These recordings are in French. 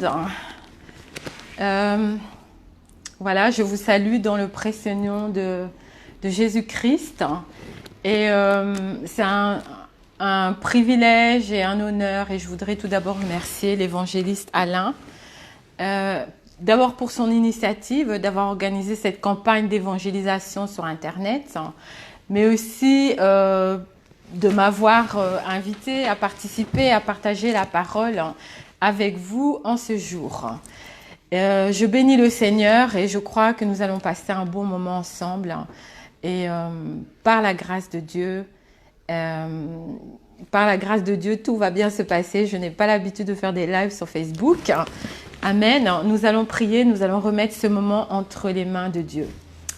monde. Voilà, je vous salue dans le précieux nom de Jésus-Christ. Et c'est un privilège et un honneur. Et je voudrais tout d'abord remercier l'évangéliste Alain. D'abord pour son initiative d'avoir organisé cette campagne d'évangélisation sur Internet, mais aussi de m'avoir invité à participer, à partager la parole avec vous en ce jour. Je bénis le Seigneur et je crois que nous allons passer un bon moment ensemble. Et par la grâce de Dieu, tout va bien se passer. Je n'ai pas l'habitude de faire des lives sur Facebook. Amen. Nous allons prier, nous allons remettre ce moment entre les mains de Dieu.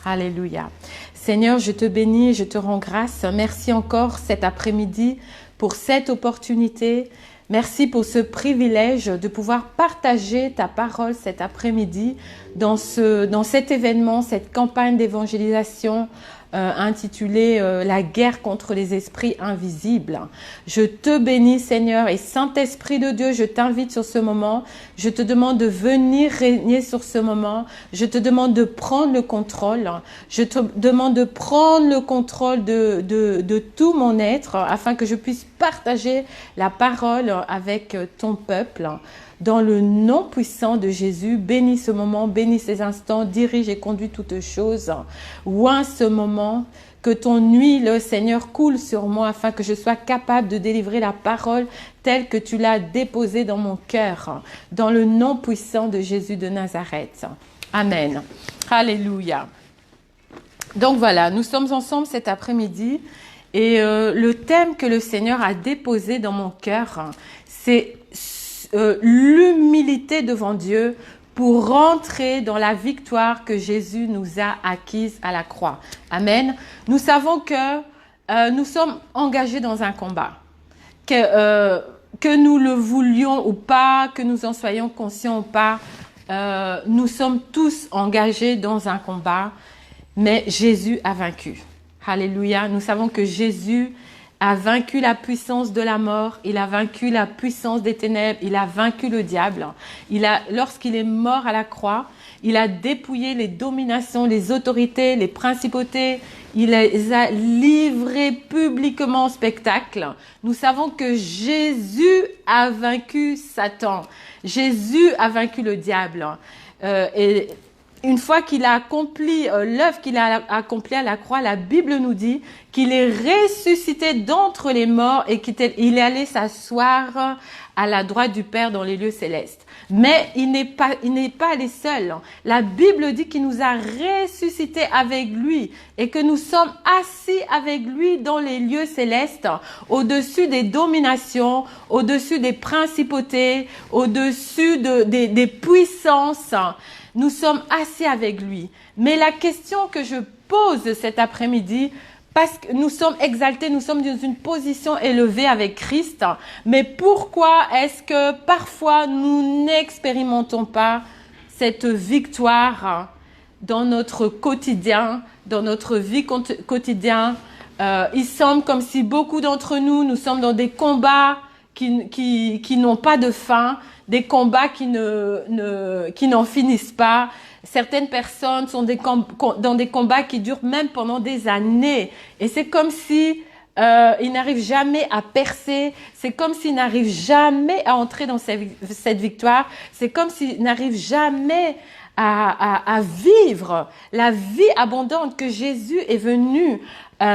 Alléluia. Seigneur, je te bénis, je te rends grâce. Merci encore cet après-midi pour cette opportunité. Merci pour ce privilège de pouvoir partager ta parole cet après-midi dans cet événement, cette campagne d'évangélisation intitulée La guerre contre les esprits invisibles. Je te bénis Seigneur et Saint-Esprit de Dieu, je t'invite sur ce moment. Je te demande de venir régner sur ce moment. Je te demande de prendre le contrôle. Je te demande de prendre le contrôle de tout mon être afin que je puisse partager la parole avec ton peuple. Dans le nom puissant de Jésus, bénis ce moment, bénis ces instants, dirige et conduis toutes choses. Oins ce moment, que ton huile, Seigneur, coule sur moi afin que je sois capable de délivrer la parole telle que tu l'as déposée dans mon cœur. Dans le nom puissant de Jésus de Nazareth. Amen. Alléluia. Donc voilà, nous sommes ensemble cet après-midi et le thème que le Seigneur a déposé dans mon cœur, c'est l'humilité devant Dieu pour rentrer dans la victoire que Jésus nous a acquise à la croix. Amen. Nous savons que nous sommes engagés dans un combat. Que nous le voulions ou pas, que nous en soyons conscients ou pas, nous sommes tous engagés dans un combat, mais Jésus a vaincu. Alléluia. Nous savons que Jésus a vaincu la puissance de la mort, il a vaincu la puissance des ténèbres, il a vaincu le diable. Lorsqu'il est mort à la croix, il a dépouillé les dominations, les autorités, les principautés, il les a livrés publiquement au spectacle. Nous savons que Jésus a vaincu Satan, Jésus a vaincu le diable. Et une fois qu'il a accompli l'œuvre qu'il a accomplie à la croix, la Bible nous dit qu'il est ressuscité d'entre les morts et qu'il est allé s'asseoir à la droite du Père dans les lieux célestes. Mais il n'est pas allé seul. La Bible dit qu'il nous a ressuscités avec lui et que nous sommes assis avec lui dans les lieux célestes, au-dessus des dominations, au-dessus des principautés, au-dessus des puissances. Nous sommes assis avec lui. Mais la question que je pose cet après-midi, parce que nous sommes exaltés, nous sommes dans une position élevée avec Christ, mais pourquoi est-ce que parfois nous n'expérimentons pas cette victoire dans notre quotidien, dans notre vie quotidienne? Il semble comme si beaucoup d'entre nous sommes dans des combats qui n'ont pas de fin, des combats qui n'en finissent pas. Certaines personnes sont dans des combats qui durent même pendant des années. Et c'est comme si ils n'arrivent jamais à percer. C'est comme s'ils n'arrivent jamais à entrer dans cette victoire. C'est comme s'ils n'arrivent jamais à vivre la vie abondante que Jésus est venu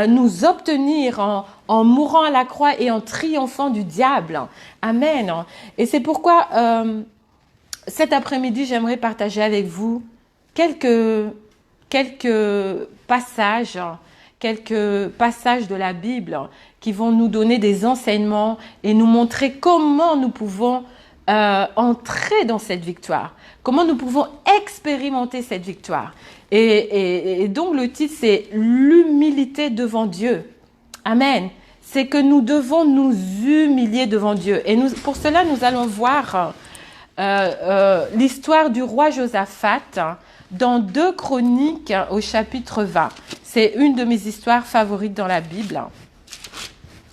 nous obtenir en mourant à la croix et en triomphant du diable. Amen. Et c'est pourquoi cet après-midi, j'aimerais partager avec vous quelques passages de la Bible qui vont nous donner des enseignements et nous montrer comment nous pouvons entrer dans cette victoire, comment nous pouvons expérimenter cette victoire. Et donc le titre, c'est l'humilité devant Dieu. Amen. C'est que nous devons nous humilier devant Dieu. Et pour cela, nous allons voir l'histoire du roi Josaphat dans 2 Chroniques au chapitre 20. C'est une de mes histoires favorites dans la Bible.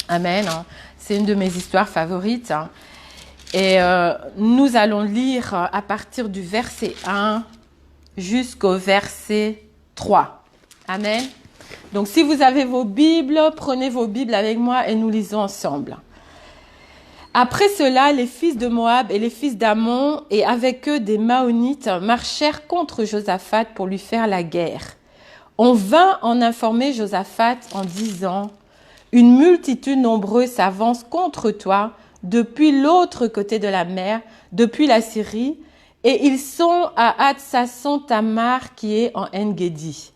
Amen. C'est une de mes histoires favorites. Et nous allons lire à partir du verset 1 jusqu'au verset 3. Amen. Donc, si vous avez vos Bibles, prenez vos Bibles avec moi et nous lisons ensemble. Après cela, les fils de Moab et les fils d'Ammon et avec eux des Maonites marchèrent contre Josaphat pour lui faire la guerre. On vint en informer Josaphat en disant « Une multitude nombreuse s'avance contre toi depuis l'autre côté de la mer, depuis la Syrie, et ils sont à Hatsasson Tamar qui est en En-Gedi. »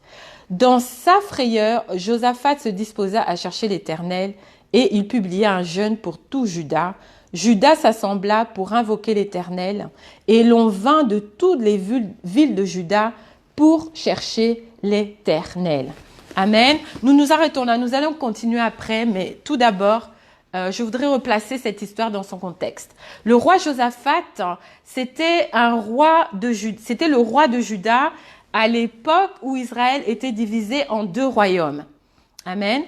Dans sa frayeur, Josaphat se disposa à chercher l'Éternel et il publia un jeûne pour tout Juda. Juda s'assembla pour invoquer l'Éternel et l'on vint de toutes les villes de Juda pour chercher l'Éternel. Amen. Nous nous arrêtons là, nous allons continuer après, mais tout d'abord, je voudrais replacer cette histoire dans son contexte. Le roi Josaphat, c'était le roi de Juda à l'époque où Israël était divisé en 2 royaumes. Amen.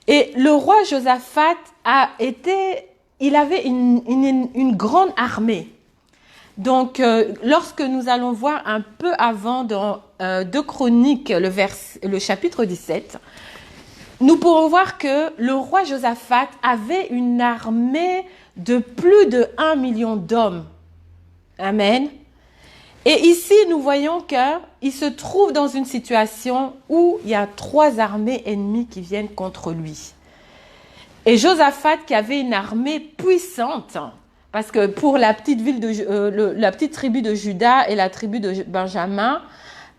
Et le roi Josaphat il avait une grande armée. Donc, lorsque nous allons voir un peu avant dans 2 Chroniques, le chapitre 17, nous pourrons voir que le roi Josaphat avait une armée de plus de 1 million d'hommes. Amen. Et ici, nous voyons qu'il se trouve dans une situation où il y a 3 armées ennemies qui viennent contre lui. Et Josaphat, qui avait une armée puissante, parce que pour la petite tribu de Juda et la tribu de Benjamin,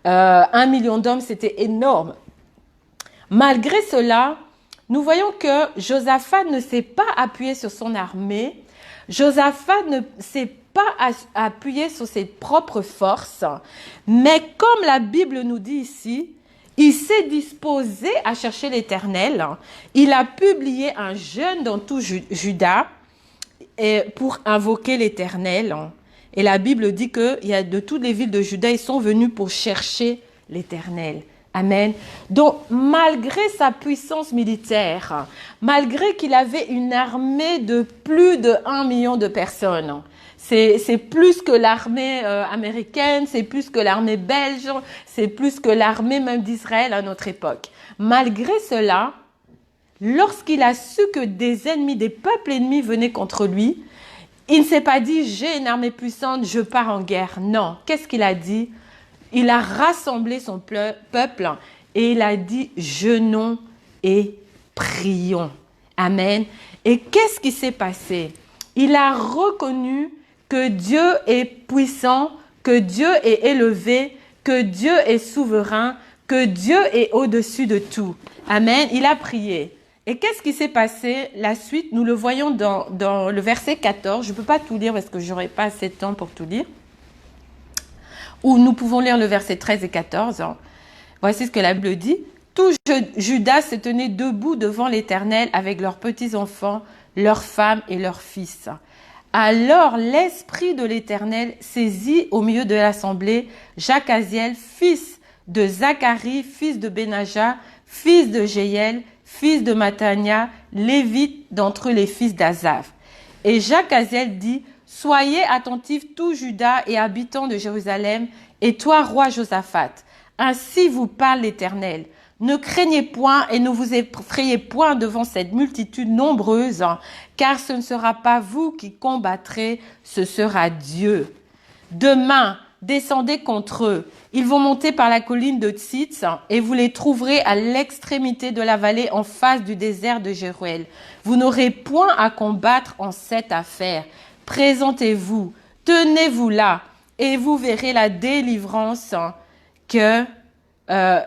1 million d'hommes, c'était énorme. Malgré cela, nous voyons que Josaphat ne s'est pas appuyé sur son armée. Josaphat ne s'est pas appuyé sur ses propres forces. Mais comme la Bible nous dit ici, il s'est disposé à chercher l'Éternel. Il a publié un jeûne dans tout Juda pour invoquer l'Éternel. Et la Bible dit que de toutes les villes de Juda, ils sont venus pour chercher l'Éternel. Amen. Donc, malgré sa puissance militaire, malgré qu'il avait une armée de plus de 1 million de personnes, c'est plus que l'armée américaine, c'est plus que l'armée belge, c'est plus que l'armée même d'Israël à notre époque. Malgré cela, lorsqu'il a su que des peuples ennemis venaient contre lui, il ne s'est pas dit « j'ai une armée puissante, je pars en guerre ». Non, qu'est-ce qu'il a dit? Il a rassemblé son peuple et il a dit « jeûnons et prions ». Amen. Et qu'est-ce qui s'est passé? Il a reconnu que Dieu est puissant, que Dieu est élevé, que Dieu est souverain, que Dieu est au-dessus de tout. Amen. Il a prié. Et qu'est-ce qui s'est passé? La suite, nous le voyons dans le verset 14. Je ne peux pas tout lire parce que je n'aurai pas assez de temps pour tout lire. Ou nous pouvons lire le verset 13 et 14. Voici ce que la Bible dit. Tout Juda se tenait debout devant l'Éternel avec leurs petits-enfants, leurs femmes et leurs fils. Alors l'Esprit de l'Éternel saisit au milieu de l'assemblée Jacaziel, fils de Zacharie, fils de Benaja, fils de Jéiel, fils de Mattania, lévite d'entre les fils d'Asaph. Et Jacaziel dit, « Soyez attentifs tout Juda et habitants de Jérusalem, et toi, roi Josaphat. Ainsi vous parle l'Éternel. Ne craignez point et ne vous effrayez point devant cette multitude nombreuse, car ce ne sera pas vous qui combattrez, ce sera Dieu. Demain, descendez contre eux. Ils vont monter par la colline de Tzitz et vous les trouverez à l'extrémité de la vallée en face du désert de Jéruel. Vous n'aurez point à combattre en cette affaire. Présentez-vous, tenez-vous là et vous verrez la délivrance que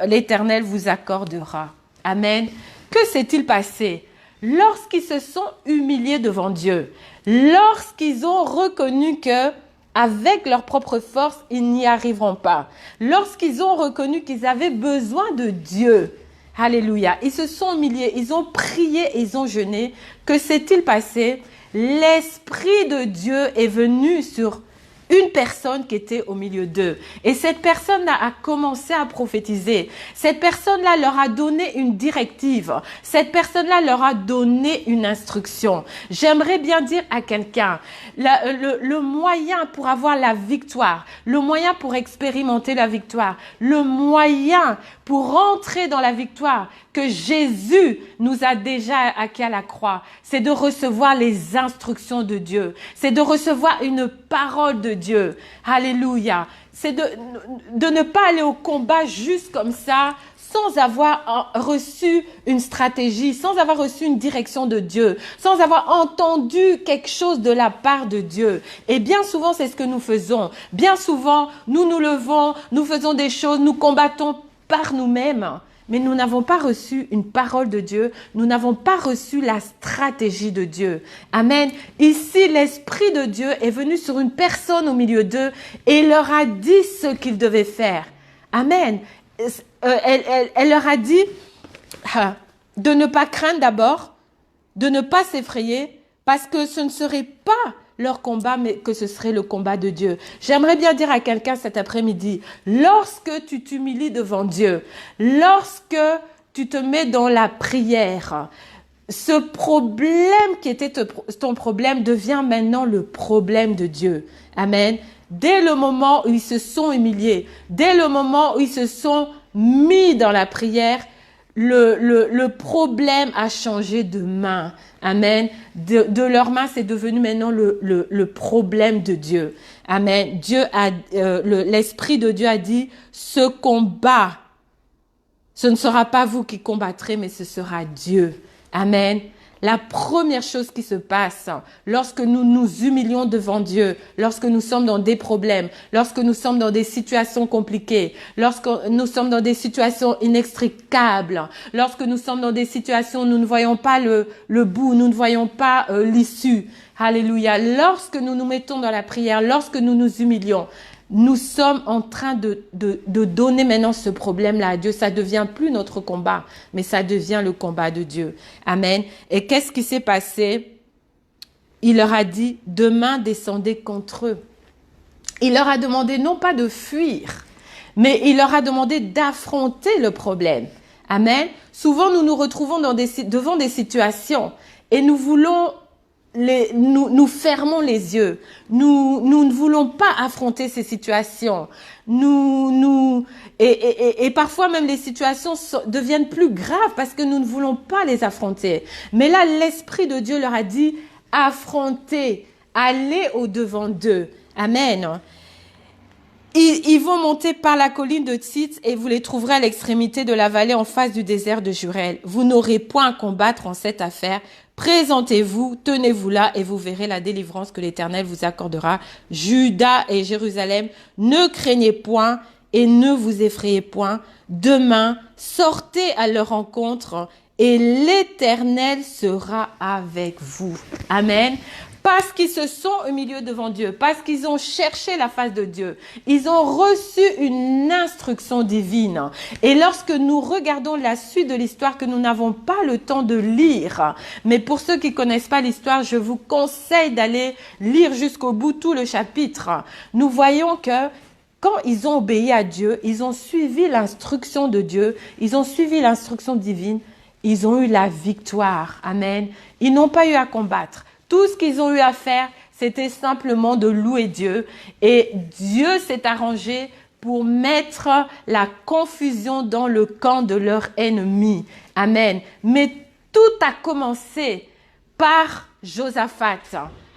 l'Éternel vous accordera. Amen. Que s'est-il passé? Lorsqu'ils se sont humiliés devant Dieu, lorsqu'ils ont reconnu que avec leur propre force, ils n'y arriveront pas. Lorsqu'ils ont reconnu qu'ils avaient besoin de Dieu, alléluia, ils se sont humiliés, ils ont prié, ils ont jeûné. Que s'est-il passé? L'Esprit de Dieu est venu sur une personne qui était au milieu d'eux. Et cette personne-là a commencé à prophétiser. Cette personne-là leur a donné une directive. Cette personne-là leur a donné une instruction. J'aimerais bien dire à quelqu'un, le moyen pour avoir la victoire, le moyen pour expérimenter la victoire, le moyen pour rentrer dans la victoire que Jésus nous a déjà acquis à la croix, c'est de recevoir les instructions de Dieu. C'est de recevoir une parole de Dieu. Alléluia. C'est de ne pas aller au combat juste comme ça, sans avoir reçu une stratégie, sans avoir reçu une direction de Dieu, sans avoir entendu quelque chose de la part de Dieu. Et bien souvent, c'est ce que nous faisons. Bien souvent, nous nous levons, nous faisons des choses, nous combattons par nous-mêmes. Mais nous n'avons pas reçu une parole de Dieu, nous n'avons pas reçu la stratégie de Dieu. Amen. Ici, l'Esprit de Dieu est venu sur une personne au milieu d'eux et leur a dit ce qu'ils devaient faire. Amen. Elle leur a dit de ne pas craindre d'abord, de ne pas s'effrayer, parce que ce ne serait pas leur combat, mais que ce serait le combat de Dieu. J'aimerais bien dire à quelqu'un cet après-midi, lorsque tu t'humilies devant Dieu, lorsque tu te mets dans la prière, ce problème qui était ton problème devient maintenant le problème de Dieu. Amen. Dès le moment où ils se sont humiliés, dès le moment où ils se sont mis dans la prière, le problème a changé de main. Amen. De leurs mains, c'est devenu maintenant le problème de Dieu. Amen. L'Esprit de Dieu a dit, ce combat, ce ne sera pas vous qui combattrez, mais ce sera Dieu. Amen. La première chose qui se passe lorsque nous nous humilions devant Dieu, lorsque nous sommes dans des problèmes, lorsque nous sommes dans des situations compliquées, lorsque nous sommes dans des situations inextricables, lorsque nous sommes dans des situations où nous ne voyons pas le bout, nous ne voyons pas l'issue. Alléluia. Lorsque nous nous mettons dans la prière, lorsque nous nous humilions, nous sommes en train de donner maintenant ce problème-là à Dieu. Ça devient plus notre combat, mais ça devient le combat de Dieu. Amen. Et qu'est-ce qui s'est passé? Il leur a dit, demain descendez contre eux. Il leur a demandé non pas de fuir, mais il leur a demandé d'affronter le problème. Amen. Souvent, nous nous retrouvons devant des situations et nous voulons nous fermons les yeux. Nous ne voulons pas affronter ces situations. Et parfois même les situations deviennent plus graves parce que nous ne voulons pas les affronter. Mais là, l'Esprit de Dieu leur a dit, affrontez, allez au-devant d'eux. Amen. Ils vont monter par la colline de Tzitz et vous les trouverez à l'extrémité de la vallée en face du désert de Jurel. Vous n'aurez point à combattre en cette affaire. Présentez-vous, tenez-vous là et vous verrez la délivrance que l'Éternel vous accordera. Juda et Jérusalem, ne craignez point et ne vous effrayez point. Demain, sortez à leur rencontre et l'Éternel sera avec vous. Amen. Parce qu'ils se sont humiliés devant Dieu, parce qu'ils ont cherché la face de Dieu, ils ont reçu une instruction divine. Et lorsque nous regardons la suite de l'histoire que nous n'avons pas le temps de lire, mais pour ceux qui connaissent pas l'histoire, je vous conseille d'aller lire jusqu'au bout tout le chapitre. Nous voyons que quand ils ont obéi à Dieu, ils ont suivi l'instruction de Dieu, ils ont suivi l'instruction divine, ils ont eu la victoire. Amen. Ils n'ont pas eu à combattre. Tout ce qu'ils ont eu à faire, c'était simplement de louer Dieu. Et Dieu s'est arrangé pour mettre la confusion dans le camp de leur ennemi. Amen. Mais tout a commencé par Josaphat.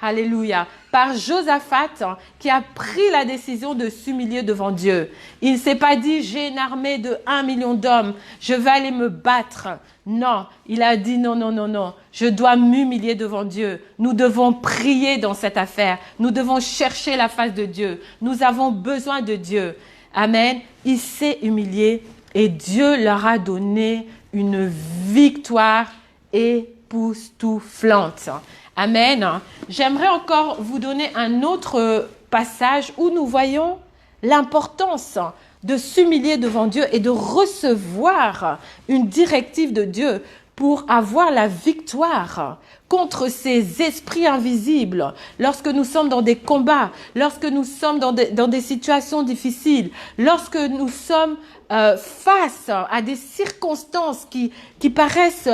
Alléluia. Par Josaphat qui a pris la décision de s'humilier devant Dieu. Il ne s'est pas dit, j'ai une armée de 1 million d'hommes, je vais aller me battre. Non, il a dit non, non, non, non. Je dois m'humilier devant Dieu. Nous devons prier dans cette affaire. Nous devons chercher la face de Dieu. Nous avons besoin de Dieu. Amen. Il s'est humilié et Dieu leur a donné une victoire époustouflante. Amen. J'aimerais encore vous donner un autre passage où nous voyons l'importance de s'humilier devant Dieu et de recevoir une directive de Dieu pour avoir la victoire contre ces esprits invisibles, lorsque nous sommes dans des combats, lorsque nous sommes dans des situations difficiles, lorsque nous sommes face à des circonstances qui paraissent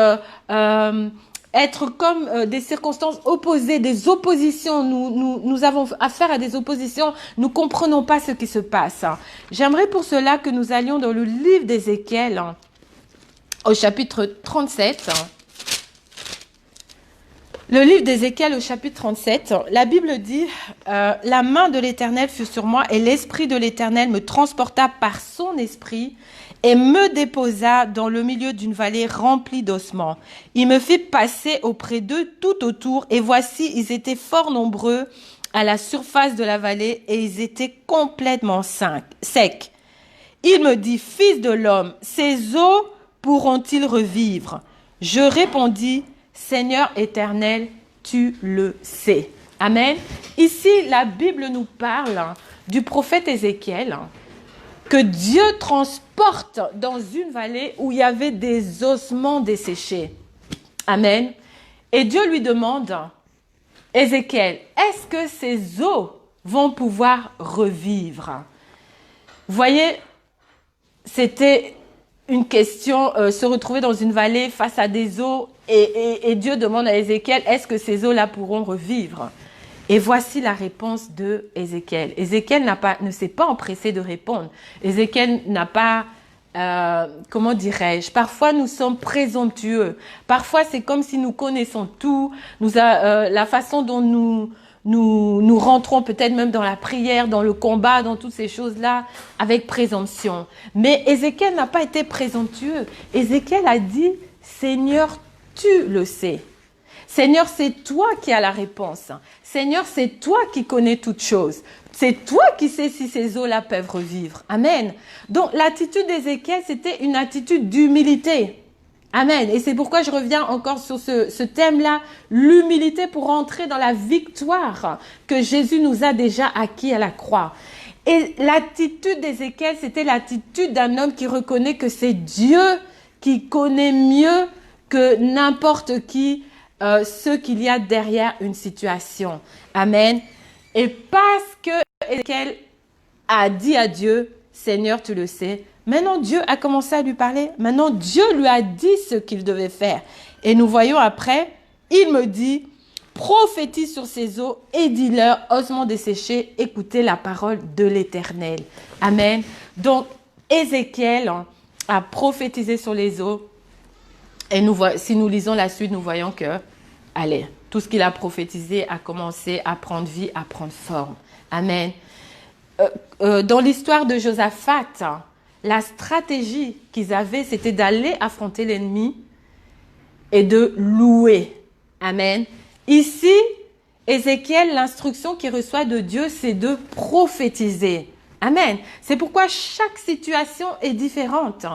être comme des circonstances opposées, des oppositions. Nous avons affaire à des oppositions, nous ne comprenons pas ce qui se passe. J'aimerais pour cela que nous allions dans le livre d'Ézéchiel, au chapitre 37. Le livre d'Ézéchiel au chapitre 37, la Bible dit « La main de l'Éternel fut sur moi et l'Esprit de l'Éternel me transporta par son esprit et me déposa dans le milieu d'une vallée remplie d'ossements. Il me fit passer auprès d'eux tout autour et voici, ils étaient fort nombreux à la surface de la vallée et ils étaient complètement secs. Il me dit « Fils de l'homme, ces eaux pourront-ils revivre ?» Je répondis « Seigneur éternel, tu le sais. » Amen. Ici, la Bible nous parle du prophète Ézéchiel que Dieu transporte dans une vallée où il y avait des ossements desséchés. Amen. Et Dieu lui demande, Ézéchiel, est-ce que ces eaux vont pouvoir revivre? Vous voyez, c'était une question, se retrouver dans une vallée face à des eaux et Dieu demande à Ézéchiel, est-ce que ces eaux-là pourront revivre? Et voici la réponse de Ézéchiel. Ézéchiel ne s'est pas empressé de répondre. Ézéchiel n'a pas, comment dirais-je, parfois nous sommes présomptueux. Parfois c'est comme si nous connaissons tout, la façon dont nous rentrons peut-être même dans la prière, dans le combat, dans toutes ces choses-là, avec présomption. Mais Ézéchiel n'a pas été présomptueux. Ézéchiel a dit, Seigneur, tu le sais. Seigneur, c'est toi qui as la réponse. Seigneur, c'est toi qui connais toutes choses. C'est toi qui sais si ces eaux-là peuvent revivre. Amen. Donc, l'attitude d'Ézéchiel, c'était une attitude d'humilité. Amen. Et c'est pourquoi je reviens encore sur ce thème-là, l'humilité pour entrer dans la victoire que Jésus nous a déjà acquis à la croix. Et l'attitude d'Ézéchiel, c'était l'attitude d'un homme qui reconnaît que c'est Dieu qui connaît mieux que n'importe qui ce qu'il y a derrière une situation. Amen. Et parce que Ézéchiel a dit à Dieu, Seigneur, tu le sais, maintenant Dieu a commencé à lui parler. Maintenant Dieu lui a dit ce qu'il devait faire. Et nous voyons après, il me dit, prophétise sur ces eaux et dis-leur, ossements desséchés, écoutez la parole de l'Éternel. Amen. Donc, Ézéchiel a prophétisé sur les eaux. Et si nous lisons la suite, nous voyons que, allez, tout ce qu'il a prophétisé a commencé à prendre vie, à prendre forme. Amen. Dans l'histoire de Josaphat, la stratégie qu'ils avaient, c'était d'aller affronter l'ennemi et de louer. Amen. Ici, Ézéchiel, l'instruction qu'il reçoit de Dieu, c'est de prophétiser. Amen. C'est pourquoi chaque situation est différente.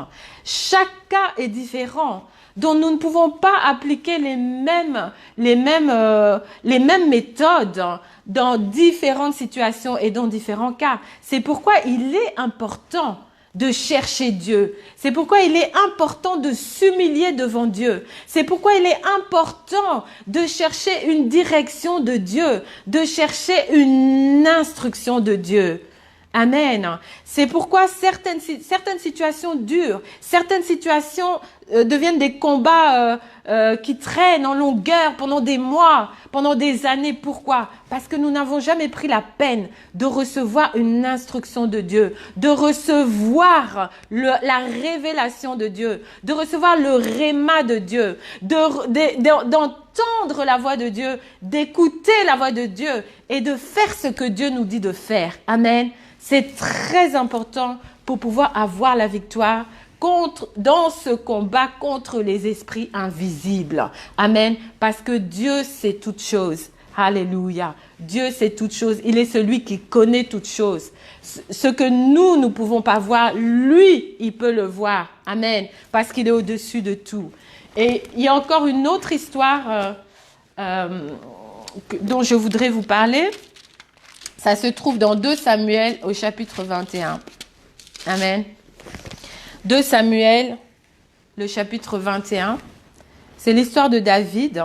Chaque cas est différent. Donc nous ne pouvons pas appliquer les mêmes méthodes dans différentes situations et dans différents cas. C'est pourquoi il est important de chercher Dieu. C'est pourquoi il est important de s'humilier devant Dieu. C'est pourquoi il est important de chercher une direction de Dieu, de chercher une instruction de Dieu. Amen. C'est pourquoi certaines situations durent, certaines situations deviennent des combats qui traînent en longueur pendant des mois, pendant des années. Pourquoi? Parce que nous n'avons jamais pris la peine de recevoir une instruction de Dieu, de recevoir la révélation de Dieu, de recevoir le réma de Dieu, d'entendre la voix de Dieu, d'écouter la voix de Dieu et de faire ce que Dieu nous dit de faire. Amen. C'est très important pour pouvoir avoir la victoire dans ce combat contre les esprits invisibles. Amen. Parce que Dieu sait toutes choses. Alléluia. Dieu sait toutes choses. Il est celui qui connaît toutes choses. Ce que nous ne pouvons pas voir, lui, il peut le voir. Amen. Parce qu'il est au-dessus de tout. Et il y a encore une autre histoire dont je voudrais vous parler. Ça se trouve dans 2 Samuel au chapitre 21. Amen. 2 Samuel, le chapitre 21. C'est l'histoire de David.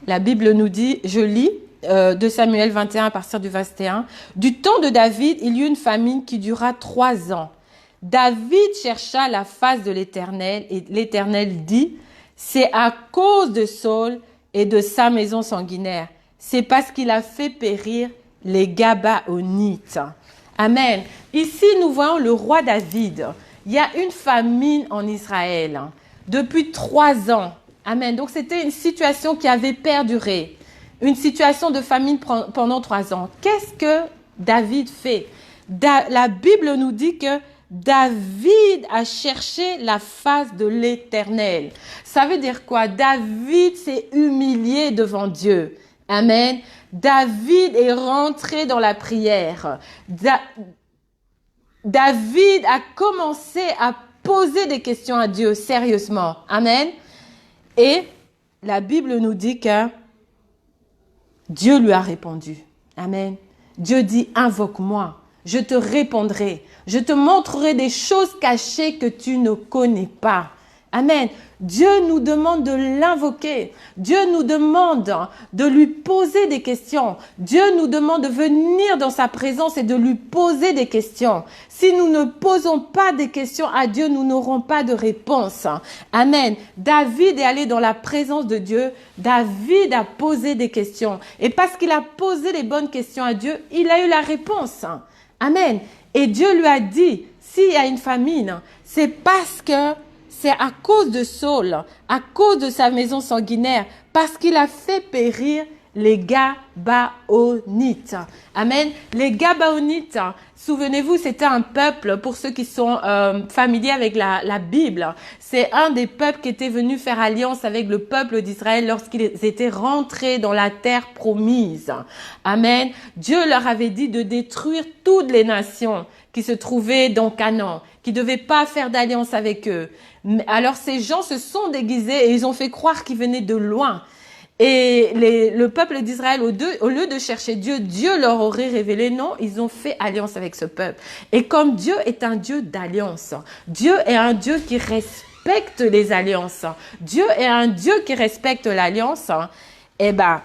La Bible nous dit, je lis, 2 Samuel 21 à partir du 21. Du temps de David, il y eut une famine qui dura 3 ans. David chercha la face de l'Éternel et l'Éternel dit, c'est à cause de Saul et de sa maison sanguinaire. C'est parce qu'il a fait périr les Gabaonites. Amen. Ici, nous voyons le roi David. Il y a une famine en Israël depuis 3 ans. Amen. Donc, c'était une situation qui avait perduré. Une situation de famine pendant 3 ans. Qu'est-ce que David fait? La Bible nous dit que David a cherché la face de l'Éternel. Ça veut dire quoi? David s'est humilié devant Dieu. Amen. David est rentré dans la prière. David a commencé à poser des questions à Dieu sérieusement. Amen. Et la Bible nous dit que Dieu lui a répondu. Amen. Dieu dit, invoque-moi, je te répondrai. Je te montrerai des choses cachées que tu ne connais pas. Amen. Dieu nous demande de l'invoquer. Dieu nous demande de lui poser des questions. Dieu nous demande de venir dans sa présence et de lui poser des questions. Si nous ne posons pas des questions à Dieu, nous n'aurons pas de réponse. Amen. David est allé dans la présence de Dieu. David a posé des questions. Et parce qu'il a posé les bonnes questions à Dieu, il a eu la réponse. Amen. Et Dieu lui a dit, s'il y a une famine, c'est parce que c'est à cause de Saul, à cause de sa maison sanguinaire, parce qu'il a fait périr les Gabaonites. Amen. Les Gabaonites, souvenez-vous, c'était un peuple, pour ceux qui sont familiers avec la Bible, c'est un des peuples qui était venu faire alliance avec le peuple d'Israël lorsqu'ils étaient rentrés dans la terre promise. Amen. Dieu leur avait dit de détruire toutes les nations qui se trouvaient dans Canaan, qui ne devaient pas faire d'alliance avec eux. Alors ces gens se sont déguisés et ils ont fait croire qu'ils venaient de loin. Et le peuple d'Israël, au lieu de chercher Dieu, Dieu leur aurait révélé, non, ils ont fait alliance avec ce peuple. Et comme Dieu est un Dieu d'alliance, Dieu est un Dieu qui respecte les alliances, Dieu est un Dieu qui respecte l'alliance, eh ben,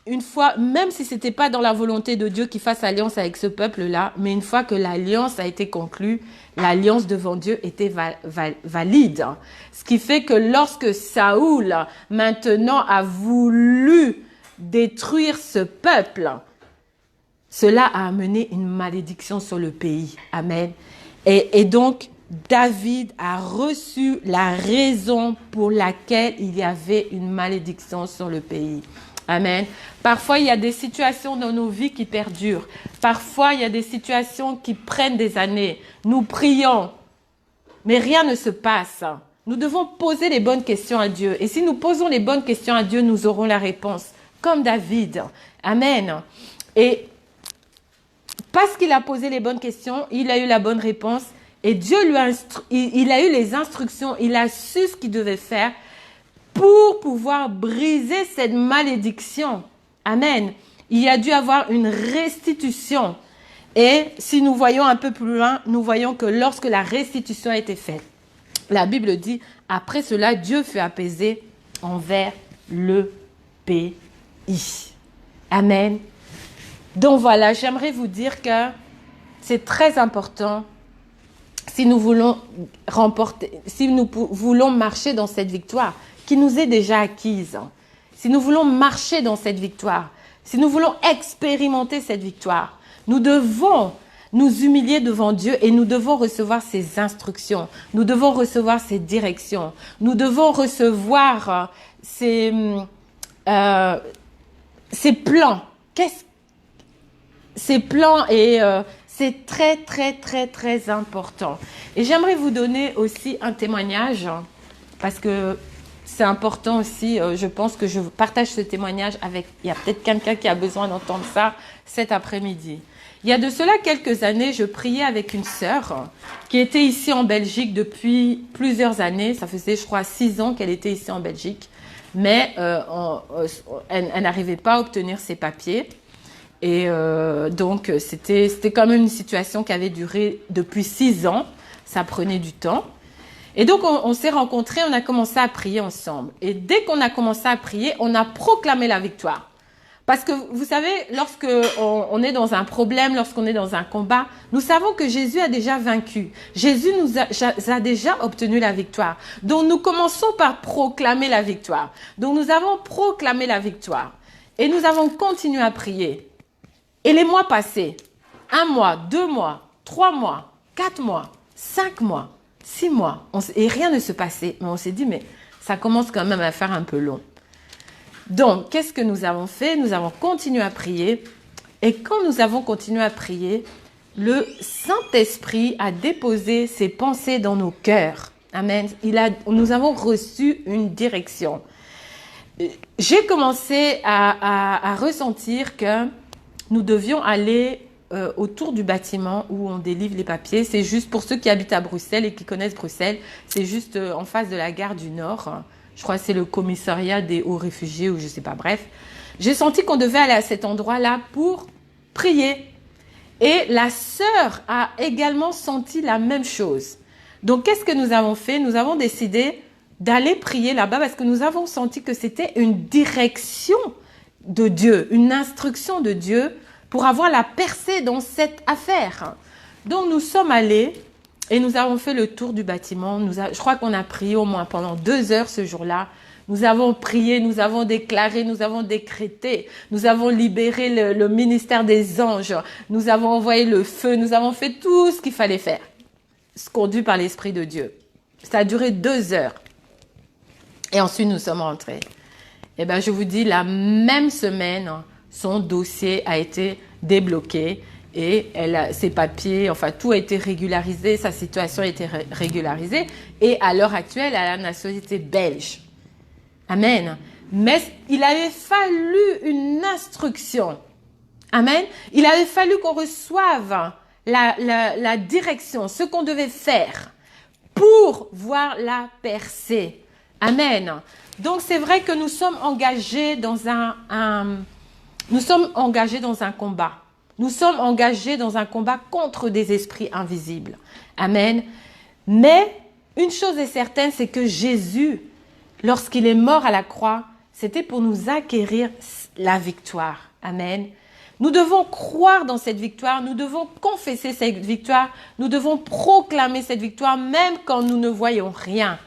une fois, même si c'était pas dans la volonté de Dieu qu'il fasse alliance avec ce peuple-là, mais une fois que l'alliance a été conclue, l'alliance devant Dieu était valide. Ce qui fait que lorsque Saoul, maintenant, a voulu détruire ce peuple, cela a amené une malédiction sur le pays. Amen. Et donc, David a reçu la raison pour laquelle il y avait une malédiction sur le pays. Amen. Parfois, il y a des situations dans nos vies qui perdurent. Parfois, il y a des situations qui prennent des années. Nous prions, mais rien ne se passe. Nous devons poser les bonnes questions à Dieu. Et si nous posons les bonnes questions à Dieu, nous aurons la réponse. Comme David. Amen. Et parce qu'il a posé les bonnes questions, il a eu la bonne réponse. Et Dieu lui a il a eu les instructions. Il a su ce qu'il devait faire pour pouvoir briser cette malédiction. Amen. Il y a dû avoir une restitution. Et si nous voyons un peu plus loin, nous voyons que lorsque la restitution a été faite, la Bible dit, après cela, Dieu fut apaisé envers le pays. Amen. Donc voilà, j'aimerais vous dire que c'est très important si nous voulons voulons marcher dans cette victoire qui nous est déjà acquise. Si nous voulons marcher dans cette victoire, si nous voulons expérimenter cette victoire, nous devons nous humilier devant Dieu et nous devons recevoir ses instructions. Nous devons recevoir ses directions. Nous devons recevoir ses plans. Ces plans et c'est très, très, très, très important. Et j'aimerais vous donner aussi un témoignage parce que c'est important aussi, je pense que je partage ce témoignage avec, il y a peut-être quelqu'un qui a besoin d'entendre ça cet après-midi. Il y a de cela quelques années, je priais avec une sœur qui était ici en Belgique depuis plusieurs années. Ça faisait, je crois, 6 ans qu'elle était ici en Belgique. Mais elle n'arrivait pas à obtenir ses papiers. Et donc, c'était quand même une situation qui avait duré depuis 6 ans. Ça prenait du temps. Et donc, on s'est rencontrés, on a commencé à prier ensemble. Et dès qu'on a commencé à prier, on a proclamé la victoire. Parce que, vous savez, lorsque on est dans un problème, lorsqu'on est dans un combat, nous savons que Jésus a déjà vaincu. Jésus nous a déjà obtenu la victoire. Donc, nous commençons par proclamer la victoire. Donc, nous avons proclamé la victoire. Et nous avons continué à prier. Et les mois passés, 1 mois, 2 mois, 3 mois, 4 mois, 5 mois, 6 mois, et rien ne se passait. Mais on s'est dit, mais ça commence quand même à faire un peu long. Donc, qu'est-ce que nous avons fait? Nous avons continué à prier. Et quand nous avons continué à prier, le Saint-Esprit a déposé ses pensées dans nos cœurs. Amen. Nous avons reçu une direction. J'ai commencé à ressentir que nous devions aller autour du bâtiment où on délivre les papiers. C'est juste pour ceux qui habitent à Bruxelles et qui connaissent Bruxelles. C'est juste en face de la gare du Nord. Je crois que c'est le commissariat des hauts réfugiés ou je ne sais pas, bref. J'ai senti qu'on devait aller à cet endroit-là pour prier. Et la sœur a également senti la même chose. Donc, qu'est-ce que nous avons fait? Nous avons décidé d'aller prier là-bas parce que nous avons senti que c'était une direction de Dieu, une instruction de Dieu pour avoir la percée dans cette affaire. Donc, nous sommes allés et nous avons fait le tour du bâtiment. Je crois qu'on a prié au moins pendant 2 heures ce jour-là. Nous avons prié, nous avons déclaré, nous avons décrété, nous avons libéré le ministère des anges, nous avons envoyé le feu, nous avons fait tout ce qu'il fallait faire, conduit par l'Esprit de Dieu. Ça a duré 2 heures. Et ensuite, nous sommes rentrés. Eh bien, je vous dis, la même semaine, son dossier a été débloqué. Et ses papiers, enfin tout a été régularisé, sa situation a été régularisée. Et à l'heure actuelle, elle a la nationalité belge. Amen. Mais il avait fallu une instruction. Amen. Il avait fallu qu'on reçoive la direction, ce qu'on devait faire pour voir la percée. Amen. Donc c'est vrai que nous sommes engagés dans nous sommes engagés dans un combat. Nous sommes engagés dans un combat contre des esprits invisibles. Amen. Mais une chose est certaine, c'est que Jésus, lorsqu'il est mort à la croix, c'était pour nous acquérir la victoire. Amen. Nous devons croire dans cette victoire, nous devons confesser cette victoire, nous devons proclamer cette victoire même quand nous ne voyons rien.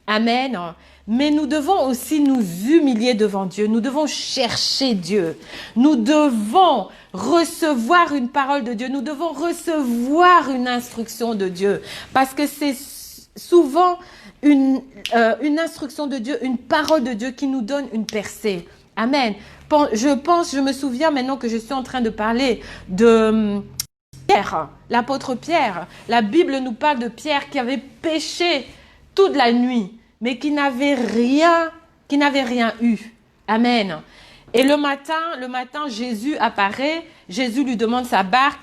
Amen. Mais nous devons aussi nous humilier devant Dieu. Nous devons chercher Dieu. Nous devons recevoir une parole de Dieu. Nous devons recevoir une instruction de Dieu. Parce que c'est souvent une instruction de Dieu, une parole de Dieu qui nous donne une percée. Amen. Je me souviens maintenant que je suis en train de parler de Pierre, l'apôtre Pierre. La Bible nous parle de Pierre qui avait péché toute la nuit, mais qui n'avait rien eu. Amen. Et le matin, Jésus apparaît, Jésus lui demande sa barque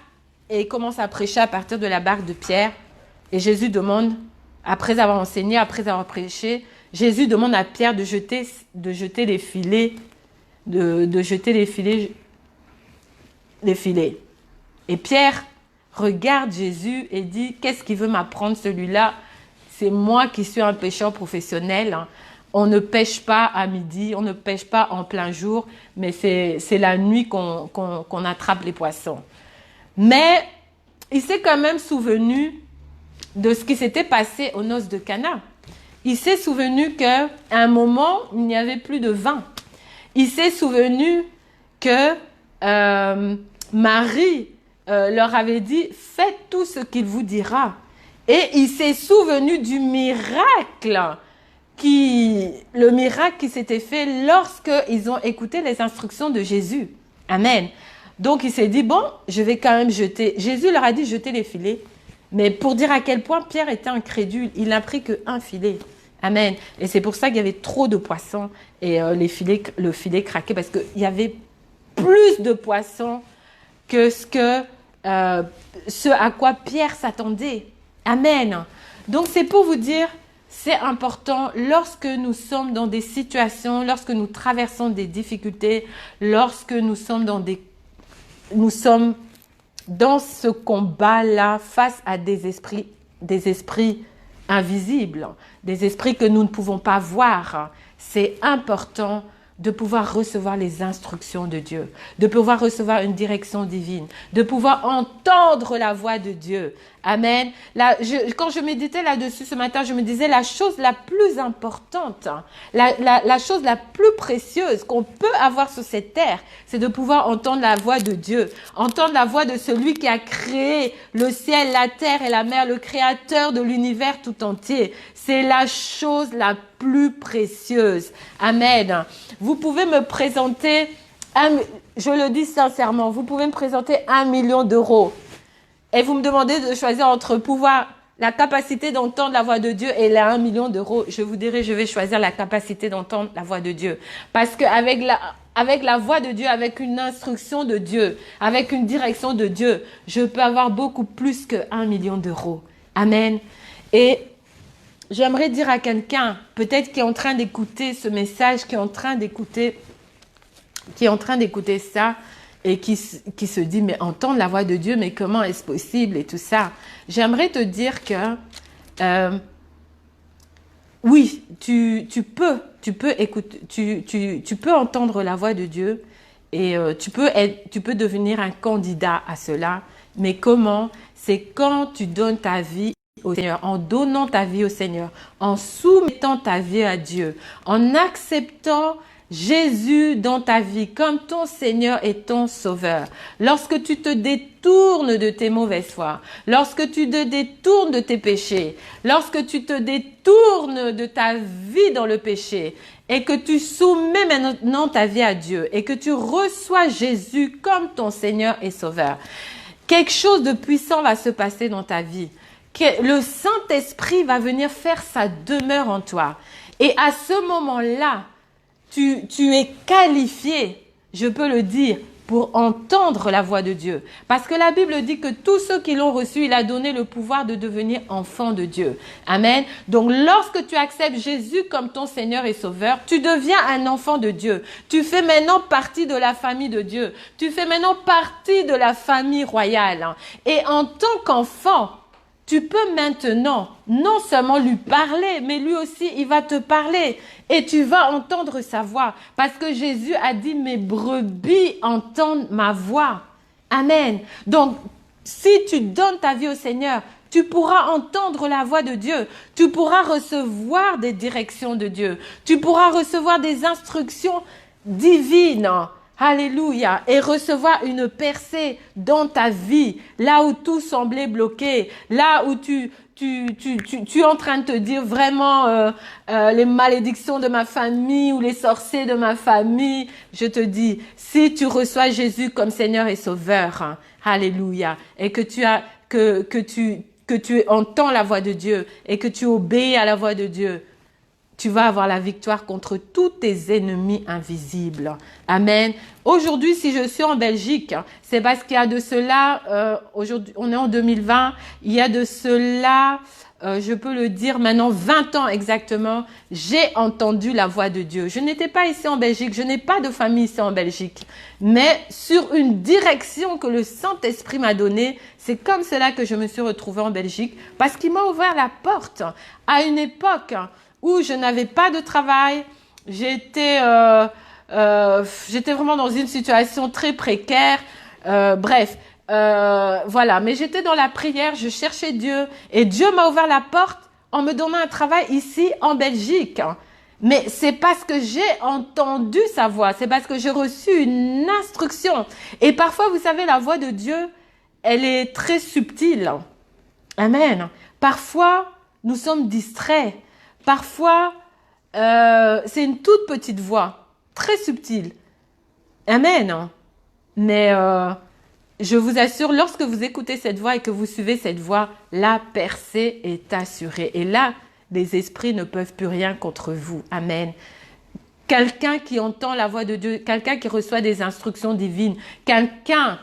et il commence à prêcher à partir de la barque de Pierre. Et Jésus demande, après avoir enseigné, après avoir prêché, Jésus demande à Pierre de jeter les filets, les filets. Et Pierre regarde Jésus et dit, qu'est-ce qu'il veut m'apprendre celui-là? C'est moi qui suis un pêcheur professionnel. On ne pêche pas à midi, on ne pêche pas en plein jour, mais c'est la nuit qu'on attrape les poissons. Mais il s'est quand même souvenu de ce qui s'était passé aux noces de Cana. Il s'est souvenu qu'à un moment, il n'y avait plus de vin. Il s'est souvenu que Marie leur avait dit « Faites tout ce qu'il vous dira ». Et il s'est souvenu du miracle qui s'était fait lorsqu'ils ont écouté les instructions de Jésus. Amen. Donc il s'est dit, bon, je vais quand même jeter. Jésus leur a dit jeter les filets. Mais pour dire à quel point Pierre était incrédule, il n'a pris qu'un filet. Amen. Et c'est pour ça qu'il y avait trop de poissons et le filet craquait parce qu'il y avait plus de poissons que ce à quoi Pierre s'attendait. Amen. Donc c'est pour vous dire, c'est important lorsque nous sommes dans des situations, lorsque nous traversons des difficultés, lorsque nous sommes dans ce combat-là face à des esprits invisibles, des esprits que nous ne pouvons pas voir. C'est important de pouvoir recevoir les instructions de Dieu, de pouvoir recevoir une direction divine, de pouvoir entendre la voix de Dieu. Amen. Là, quand je méditais là-dessus ce matin, je me disais la chose la plus importante, la chose la plus précieuse qu'on peut avoir sur cette terre, c'est de pouvoir entendre la voix de Dieu, entendre la voix de celui qui a créé le ciel, la terre et la mer, le créateur de l'univers tout entier. C'est la chose la plus précieuse. Amen. Vous pouvez me présenter, je le dis sincèrement, vous pouvez me présenter 1 million d'euros. Et vous me demandez de choisir entre la capacité d'entendre la voix de Dieu et les 1 million d'euros. Je vous dirai, je vais choisir la capacité d'entendre la voix de Dieu. Parce qu'avec la voix de Dieu, avec une instruction de Dieu, avec une direction de Dieu, je peux avoir beaucoup plus que 1 million d'euros. Amen. Et j'aimerais dire à quelqu'un, peut-être qui est en train d'écouter ce message, qui est en train d'écouter ça, et qui se dit, mais entendre la voix de Dieu, mais comment est-ce possible et tout ça. J'aimerais te dire que, oui, tu peux écouter, tu peux entendre la voix de Dieu et tu peux devenir un candidat à cela. Mais comment? C'est quand tu donnes ta vie au Seigneur, en donnant ta vie au Seigneur, en soumettant ta vie à Dieu, en acceptant Jésus dans ta vie comme ton Seigneur et ton Sauveur. Lorsque tu te détournes de tes mauvaises foi, lorsque tu te détournes de tes péchés, lorsque tu te détournes de ta vie dans le péché et que tu soumets maintenant ta vie à Dieu et que tu reçois Jésus comme ton Seigneur et Sauveur, quelque chose de puissant va se passer dans ta vie. Le Saint-Esprit va venir faire sa demeure en toi. Et à ce moment-là, tu es qualifié, je peux le dire, pour entendre la voix de Dieu. Parce que la Bible dit que tous ceux qui l'ont reçu, il a donné le pouvoir de devenir enfants de Dieu. Amen. Donc, lorsque tu acceptes Jésus comme ton Seigneur et Sauveur, tu deviens un enfant de Dieu. Tu fais maintenant partie de la famille de Dieu. Tu fais maintenant partie de la famille royale. Et en tant qu'enfant, tu peux maintenant non seulement lui parler, mais lui aussi, il va te parler et tu vas entendre sa voix. Parce que Jésus a dit, mes brebis entendent ma voix. Amen. Donc, si tu donnes ta vie au Seigneur, tu pourras entendre la voix de Dieu. Tu pourras recevoir des directions de Dieu. Tu pourras recevoir des instructions divines. Alléluia. Et recevoir une percée dans ta vie, là où tout semblait bloqué, là où tu es en train de te dire vraiment les malédictions de ma famille ou les sorciers de ma famille. Je te dis, si tu reçois Jésus comme Seigneur et Sauveur, hein, alléluia, et que tu entends la voix de Dieu et que tu obéis à la voix de Dieu, tu vas avoir la victoire contre tous tes ennemis invisibles. Amen. Aujourd'hui, si je suis en Belgique, c'est parce qu'il y a de cela, aujourd'hui, on est en 2020, il y a de cela, je peux le dire maintenant, 20 ans exactement, j'ai entendu la voix de Dieu. Je n'étais pas ici en Belgique, je n'ai pas de famille ici en Belgique, mais sur une direction que le Saint-Esprit m'a donnée, c'est comme cela que je me suis retrouvée en Belgique, parce qu'il m'a ouvert la porte à une époque où je n'avais pas de travail, j'étais vraiment dans une situation très précaire, voilà. Mais j'étais dans la prière, je cherchais Dieu et Dieu m'a ouvert la porte en me donnant un travail ici en Belgique. Mais c'est parce que j'ai entendu sa voix, c'est parce que j'ai reçu une instruction. Et parfois, vous savez, la voix de Dieu, elle est très subtile. Amen. Parfois, nous sommes distraits. Parfois, c'est une toute petite voix, très subtile. Amen. Mais je vous assure, lorsque vous écoutez cette voix et que vous suivez cette voix, la percée est assurée. Et là, les esprits ne peuvent plus rien contre vous. Amen. Quelqu'un qui entend la voix de Dieu, quelqu'un qui reçoit des instructions divines, quelqu'un...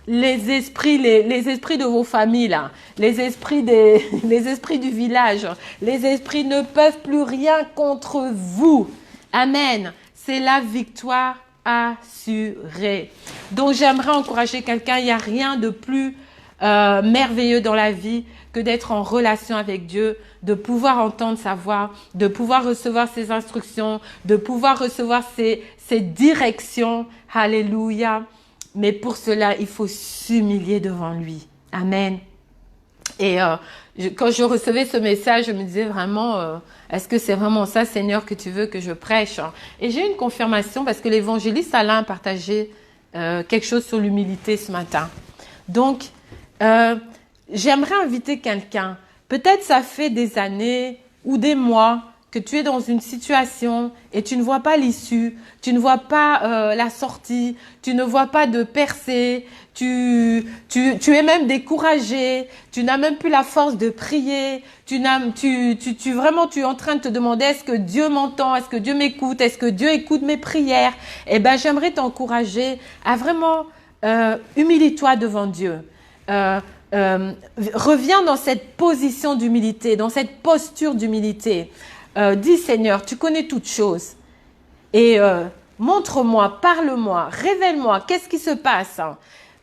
Les esprits de vos familles, là, les esprits du village, les esprits ne peuvent plus rien contre vous. Amen. C'est la victoire assurée. Donc, j'aimerais encourager quelqu'un. Il n'y a rien de plus merveilleux dans la vie que d'être en relation avec Dieu, de pouvoir entendre sa voix, de pouvoir recevoir ses instructions, de pouvoir recevoir ses directions. Alléluia. Mais pour cela, il faut s'humilier devant lui. Amen. Et quand je recevais ce message, je me disais vraiment, est-ce que c'est vraiment ça, Seigneur, que tu veux que je prêche? Et j'ai une confirmation parce que l'évangéliste Alain a partagé quelque chose sur l'humilité ce matin. Donc, j'aimerais inviter quelqu'un. Peut-être ça fait des années ou des mois que tu es dans une situation et tu ne vois pas l'issue, tu ne vois pas la sortie, tu ne vois pas de percée, tu es même découragé, tu n'as même plus la force de prier, vraiment tu es en train de te demander est-ce que Dieu m'entend, est-ce que Dieu m'écoute, est-ce que Dieu écoute mes prières? Eh ben j'aimerais t'encourager à vraiment humilie-toi devant Dieu. Reviens dans cette position d'humilité, dans cette posture d'humilité. Dis Seigneur, tu connais toutes choses et montre-moi, parle-moi, révèle-moi, qu'est-ce qui se passe?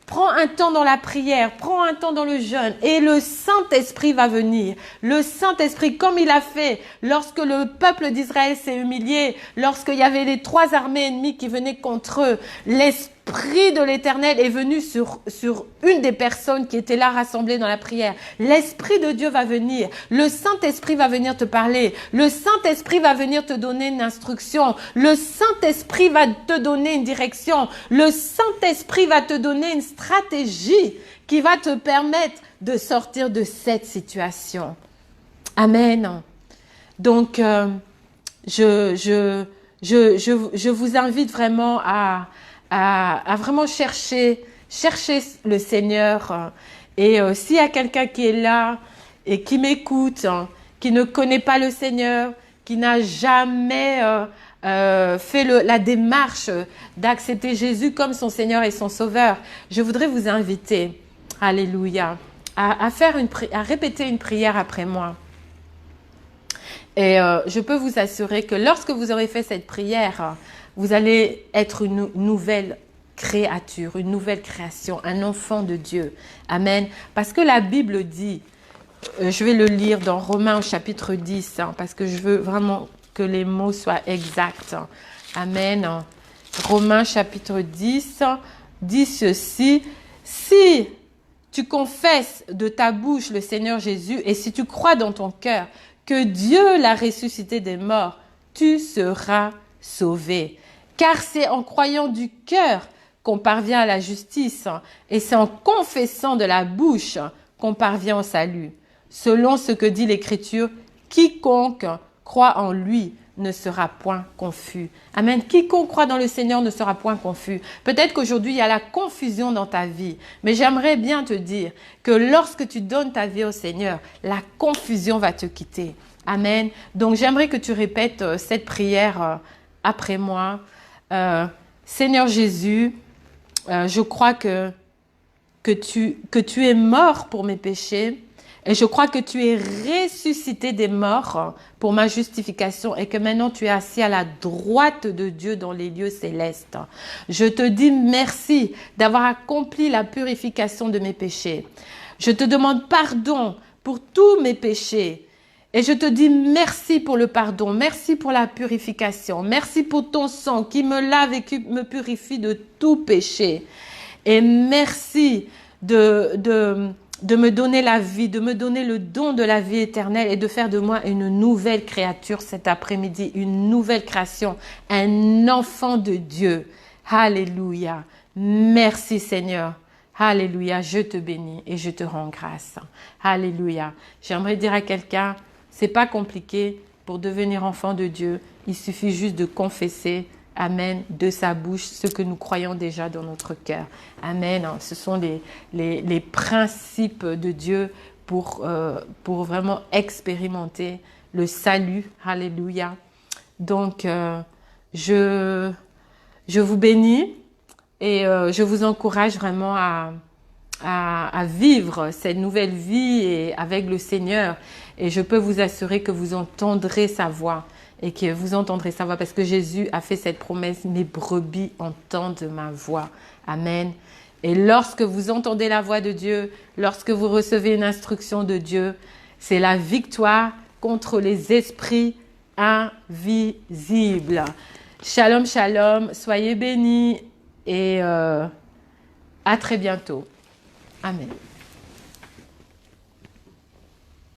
Prends un temps dans la prière, prends un temps dans le jeûne et le Saint-Esprit va venir. Le Saint-Esprit, comme il a fait lorsque le peuple d'Israël s'est humilié, lorsqu'il y avait les 3 armées ennemies qui venaient contre eux, l'Esprit de l'Éternel est venu sur une des personnes qui étaient là rassemblées dans la prière. L'Esprit de Dieu va venir. Le Saint-Esprit va venir te parler. Le Saint-Esprit va venir te donner une instruction. Le Saint-Esprit va te donner une direction. Le Saint-Esprit va te donner une stratégie qui va te permettre de sortir de cette situation. Amen. Donc, je vous invite vraiment à vraiment chercher le Seigneur. Et s'il y a quelqu'un qui est là et qui m'écoute, qui ne connaît pas le Seigneur, qui n'a jamais fait la démarche d'accepter Jésus comme son Seigneur et son Sauveur, je voudrais vous inviter, alléluia, à répéter une prière après moi. Et je peux vous assurer que lorsque vous aurez fait cette prière, vous allez être une nouvelle créature, une nouvelle création, un enfant de Dieu. Amen. Parce que la Bible dit, je vais le lire dans Romains au chapitre 10, parce que je veux vraiment que les mots soient exacts. Amen. Romains chapitre 10 dit ceci, si tu confesses de ta bouche le Seigneur Jésus et si tu crois dans ton cœur que Dieu l'a ressuscité des morts, tu seras sauvé. Car c'est en croyant du cœur qu'on parvient à la justice et c'est en confessant de la bouche qu'on parvient au salut. Selon ce que dit l'Écriture, quiconque croit en lui ne sera point confus. Amen. Quiconque croit dans le Seigneur ne sera point confus. Peut-être qu'aujourd'hui, il y a la confusion dans ta vie, mais j'aimerais bien te dire que lorsque tu donnes ta vie au Seigneur, la confusion va te quitter. Amen. Donc, j'aimerais que tu répètes cette prière après moi. Seigneur Jésus, je crois que tu es mort pour mes péchés. Et je crois que tu es ressuscité des morts pour ma justification et que maintenant tu es assis à la droite de Dieu dans les lieux célestes. Je te dis merci d'avoir accompli la purification de mes péchés. Je te demande pardon pour tous mes péchés. Et je te dis merci pour le pardon, merci pour la purification, merci pour ton sang qui me lave et qui me purifie de tout péché. Et merci de me donner la vie, de me donner le don de la vie éternelle et de faire de moi une nouvelle créature cet après-midi, une nouvelle création, un enfant de Dieu. Alléluia. Merci Seigneur. Alléluia. Je te bénis et je te rends grâce. Alléluia. J'aimerais dire à quelqu'un, c'est pas compliqué pour devenir enfant de Dieu. Il suffit juste de confesser. Amen, de sa bouche, ce que nous croyons déjà dans notre cœur. Amen. Ce sont les principes de Dieu pour vraiment expérimenter le salut. Alléluia. Donc, je vous bénis et je vous encourage vraiment à vivre cette nouvelle vie et avec le Seigneur. Et je peux vous assurer que vous entendrez sa voix. Et que vous entendrez sa voix parce que Jésus a fait cette promesse, mes brebis entendent ma voix. Amen. Et lorsque vous entendez la voix de Dieu, lorsque vous recevez une instruction de Dieu, c'est la victoire contre les esprits invisibles. Shalom, shalom, soyez bénis et à très bientôt. Amen.